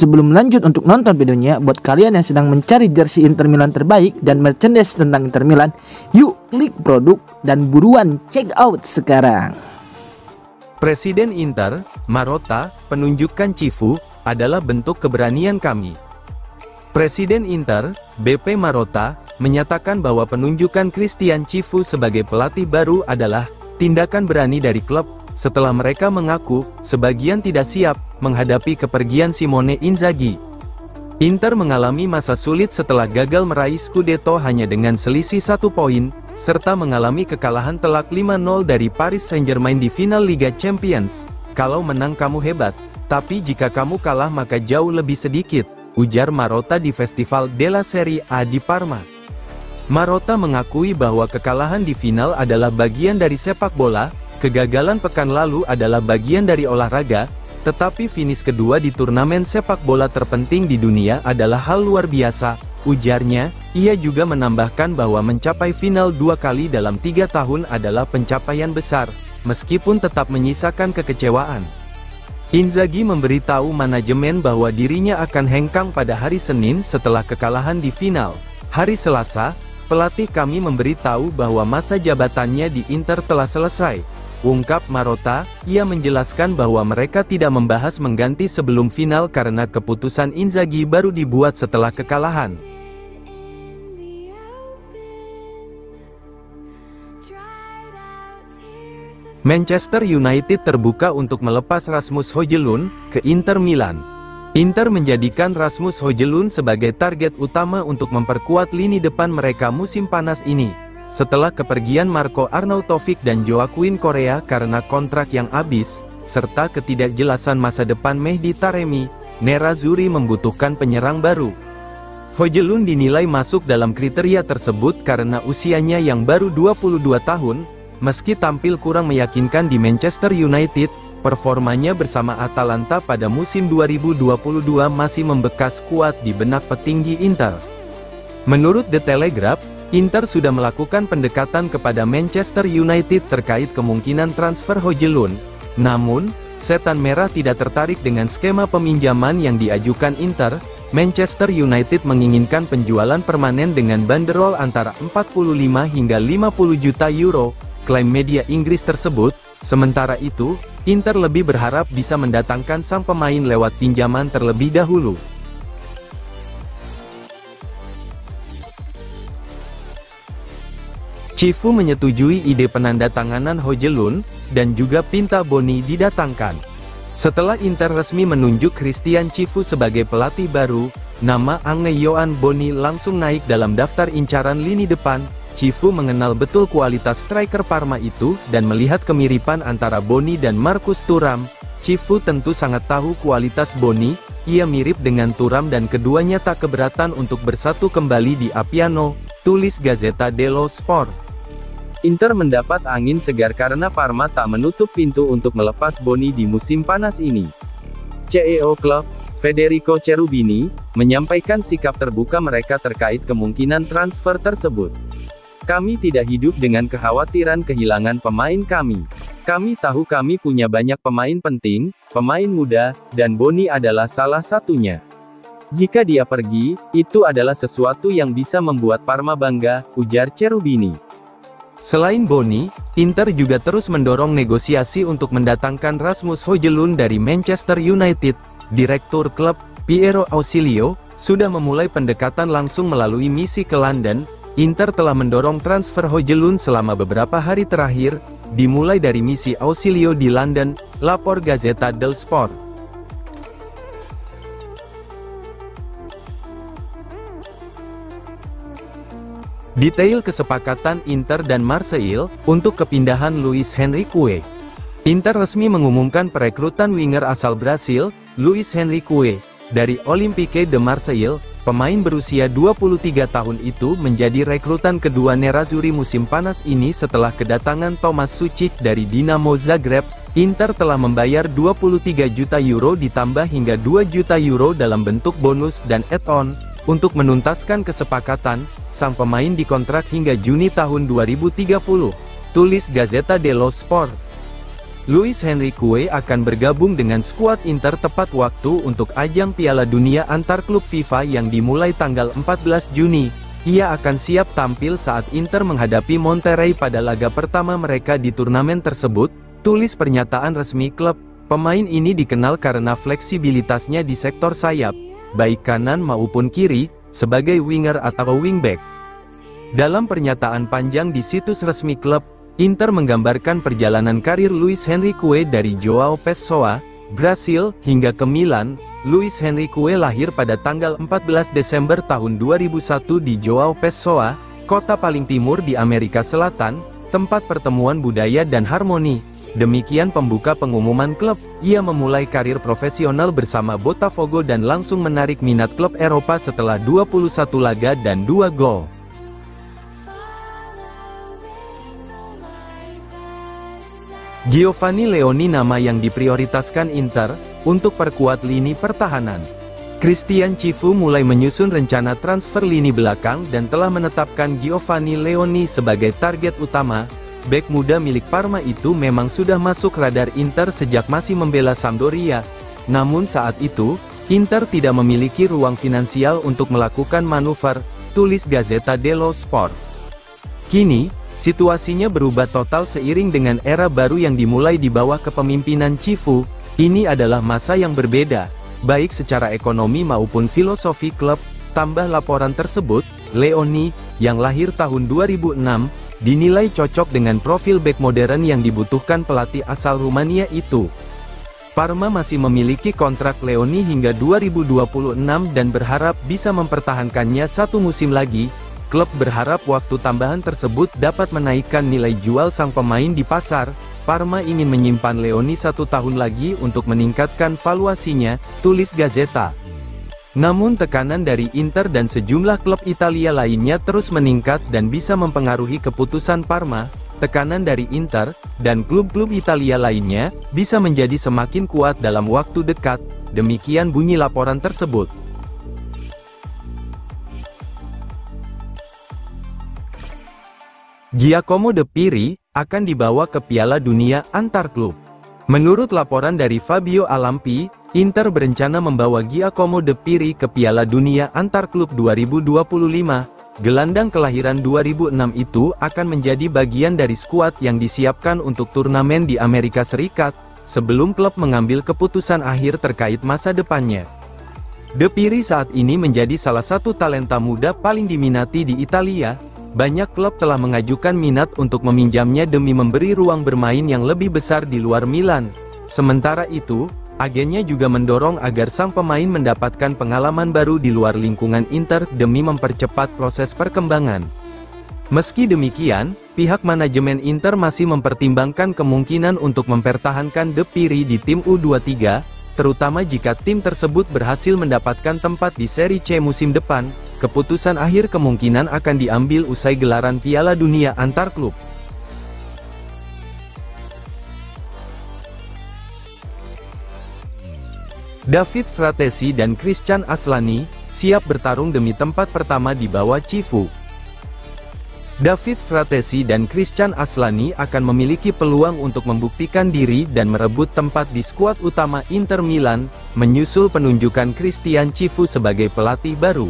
Sebelum lanjut untuk nonton videonya, buat kalian yang sedang mencari jersey Inter Milan terbaik dan merchandise tentang Inter Milan, yuk klik produk dan buruan check out sekarang. Presiden Inter, Marotta, penunjukan Cifu, adalah bentuk keberanian kami. Presiden Inter, BP Marotta, menyatakan bahwa penunjukan Christian Cifu sebagai pelatih baru adalah tindakan berani dari klub, setelah mereka mengaku sebagian tidak siap menghadapi kepergian Simone Inzaghi. Inter mengalami masa sulit setelah gagal meraih Scudetto hanya dengan selisih 1 poin, serta mengalami kekalahan telak 5-0 dari Paris Saint-Germain di final Liga Champions. Kalau menang kamu hebat, tapi jika kamu kalah maka jauh lebih sedikit, ujar Marotta di Festival della Serie A di Parma. Marotta mengakui bahwa kekalahan di final adalah bagian dari sepak bola, kegagalan pekan lalu adalah bagian dari olahraga, tetapi finish kedua di turnamen sepak bola terpenting di dunia adalah hal luar biasa, ujarnya. Ia juga menambahkan bahwa mencapai final 2 kali dalam 3 tahun adalah pencapaian besar, meskipun tetap menyisakan kekecewaan. Inzaghi memberitahu manajemen bahwa dirinya akan hengkang pada hari Senin setelah kekalahan di final. Hari Selasa, pelatih kami memberitahu bahwa masa jabatannya di Inter telah selesai, ungkap Marotta. Ia menjelaskan bahwa mereka tidak membahas mengganti sebelum final karena keputusan Inzaghi baru dibuat setelah kekalahan. Manchester United terbuka untuk melepas Rasmus Højlund ke Inter Milan. Inter menjadikan Rasmus Højlund sebagai target utama untuk memperkuat lini depan mereka musim panas ini, setelah kepergian Marco Arnautovic dan Joaquin Correa karena kontrak yang habis, serta ketidakjelasan masa depan Mehdi Taremi. Nerazzurri membutuhkan penyerang baru. Højlund dinilai masuk dalam kriteria tersebut karena usianya yang baru 22 tahun, meski tampil kurang meyakinkan di Manchester United, performanya bersama Atalanta pada musim 2022 masih membekas kuat di benak petinggi Inter. Menurut The Telegraph, Inter sudah melakukan pendekatan kepada Manchester United terkait kemungkinan transfer Højlund. Namun, Setan Merah tidak tertarik dengan skema peminjaman yang diajukan Inter. Manchester United menginginkan penjualan permanen dengan banderol antara 45 hingga 50 juta euro, klaim media Inggris tersebut. Sementara itu, Inter lebih berharap bisa mendatangkan sang pemain lewat pinjaman terlebih dahulu. Cifu menyetujui ide penandatanganan Højlund, dan juga Pinta Boni didatangkan. Setelah Inter resmi menunjuk Christian Cifu sebagai pelatih baru, nama Ange Yohan Boni langsung naik dalam daftar incaran lini depan. Cifu mengenal betul kualitas striker Parma itu, dan melihat kemiripan antara Boni dan Marcus Thuram, Cifu tentu sangat tahu kualitas Boni. Ia mirip dengan Thuram dan keduanya tak keberatan untuk bersatu kembali di Appiano, tulis Gazzetta dello Sport. Inter mendapat angin segar karena Parma tak menutup pintu untuk melepas Boni di musim panas ini. CEO klub, Federico Cherubini, menyampaikan sikap terbuka mereka terkait kemungkinan transfer tersebut. Kami tidak hidup dengan kekhawatiran kehilangan pemain kami. Kami tahu kami punya banyak pemain penting, pemain muda, dan Boni adalah salah satunya. Jika dia pergi, itu adalah sesuatu yang bisa membuat Parma bangga, ujar Cherubini. Selain Boni, Inter juga terus mendorong negosiasi untuk mendatangkan Rasmus Højlund dari Manchester United. Direktur klub, Piero Ausilio, sudah memulai pendekatan langsung melalui misi ke London. Inter telah mendorong transfer Højlund selama beberapa hari terakhir, dimulai dari misi Ausilio di London, lapor Gazzetta dello Sport. Detail kesepakatan Inter dan Marseille untuk kepindahan Luis Henrique. Inter resmi mengumumkan perekrutan winger asal Brasil, Luis Henrique, dari Olympique de Marseille. Pemain berusia 23 tahun itu menjadi rekrutan kedua Nerazzurri musim panas ini setelah kedatangan Thomas Sucic dari Dinamo Zagreb. Inter telah membayar 23 juta euro ditambah hingga 2 juta euro dalam bentuk bonus dan add-on, untuk menuntaskan kesepakatan. Sang pemain dikontrak hingga Juni tahun 2030, tulis Gazzetta dello Sport. Luis Henrique akan bergabung dengan skuad Inter tepat waktu untuk ajang Piala Dunia antar klub FIFA yang dimulai tanggal 14 Juni. Ia akan siap tampil saat Inter menghadapi Monterrey pada laga pertama mereka di turnamen tersebut, tulis pernyataan resmi klub. Pemain ini dikenal karena fleksibilitasnya di sektor sayap, baik kanan maupun kiri, sebagai winger atau wingback. Dalam pernyataan panjang di situs resmi klub, Inter menggambarkan perjalanan karir Luis Henrique dari João Pessoa, Brasil, hingga ke Milan. Luis Henrique lahir pada tanggal 14 Desember tahun 2001 di João Pessoa, kota paling timur di Amerika Selatan, tempat pertemuan budaya dan harmoni. Demikian pembuka pengumuman klub. Ia memulai karir profesional bersama Botafogo dan langsung menarik minat klub Eropa setelah 21 laga dan 2 gol. Giovanni Leoni nama yang diprioritaskan Inter, untuk perkuat lini pertahanan. Christian Cifu mulai menyusun rencana transfer lini belakang dan telah menetapkan Giovanni Leoni sebagai target utama. Bek muda milik Parma itu memang sudah masuk radar Inter sejak masih membela Sampdoria. Namun saat itu, Inter tidak memiliki ruang finansial untuk melakukan manuver, tulis Gazzetta dello Sport. Kini, situasinya berubah total seiring dengan era baru yang dimulai di bawah kepemimpinan Cifu. Ini adalah masa yang berbeda, baik secara ekonomi maupun filosofi klub. Tambah laporan tersebut, Leoni, yang lahir tahun 2006, dinilai cocok dengan profil bek modern yang dibutuhkan pelatih asal Rumania itu. Parma masih memiliki kontrak Leoni hingga 2026 dan berharap bisa mempertahankannya satu musim lagi. Klub berharap waktu tambahan tersebut dapat menaikkan nilai jual sang pemain di pasar. Parma ingin menyimpan Leoni 1 tahun lagi untuk meningkatkan valuasinya, tulis Gazzetta. Namun tekanan dari Inter dan sejumlah klub Italia lainnya terus meningkat dan bisa mempengaruhi keputusan Parma. Tekanan dari Inter, dan klub-klub Italia lainnya, bisa menjadi semakin kuat dalam waktu dekat. Demikian bunyi laporan tersebut. Giacomo De Piri akan dibawa ke Piala Dunia antar klub. Menurut laporan dari Fabio Alampi, Inter berencana membawa Giacomo De Piri ke Piala Dunia antar klub 2025. Gelandang kelahiran 2006 itu akan menjadi bagian dari skuad yang disiapkan untuk turnamen di Amerika Serikat, sebelum klub mengambil keputusan akhir terkait masa depannya. De Piri saat ini menjadi salah satu talenta muda paling diminati di Italia. Banyak klub telah mengajukan minat untuk meminjamnya demi memberi ruang bermain yang lebih besar di luar Milan. Sementara itu, agennya juga mendorong agar sang pemain mendapatkan pengalaman baru di luar lingkungan Inter demi mempercepat proses perkembangan. Meski demikian, pihak manajemen Inter masih mempertimbangkan kemungkinan untuk mempertahankan De Piri di tim U23, terutama jika tim tersebut berhasil mendapatkan tempat di Serie C musim depan. Keputusan akhir kemungkinan akan diambil usai gelaran Piala Dunia antar klub. David Fratesi dan Christian Aslani siap bertarung demi tempat pertama di bawah Cifu. David Fratesi dan Christian Aslani akan memiliki peluang untuk membuktikan diri dan merebut tempat di skuad utama Inter Milan, menyusul penunjukan Christian Cifu sebagai pelatih baru.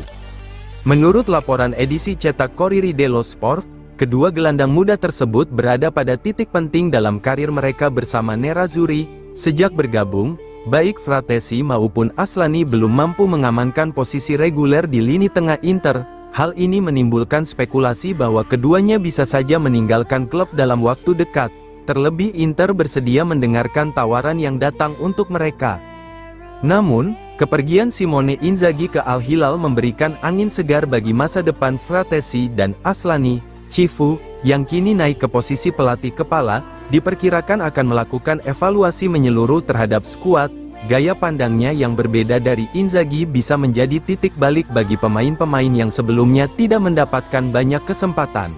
Menurut laporan edisi cetak Corriere dello Sport, kedua gelandang muda tersebut berada pada titik penting dalam karir mereka bersama Nerazzurri. Sejak bergabung, baik Fratesi maupun Aslani belum mampu mengamankan posisi reguler di lini tengah Inter. Hal ini menimbulkan spekulasi bahwa keduanya bisa saja meninggalkan klub dalam waktu dekat. Terlebih Inter bersedia mendengarkan tawaran yang datang untuk mereka. Namun, kepergian Simone Inzaghi ke Al Hilal memberikan angin segar bagi masa depan Fratesi dan Aslani. Cifu, yang kini naik ke posisi pelatih kepala, diperkirakan akan melakukan evaluasi menyeluruh terhadap skuad. Gaya pandangnya yang berbeda dari Inzaghi bisa menjadi titik balik bagi pemain-pemain yang sebelumnya tidak mendapatkan banyak kesempatan.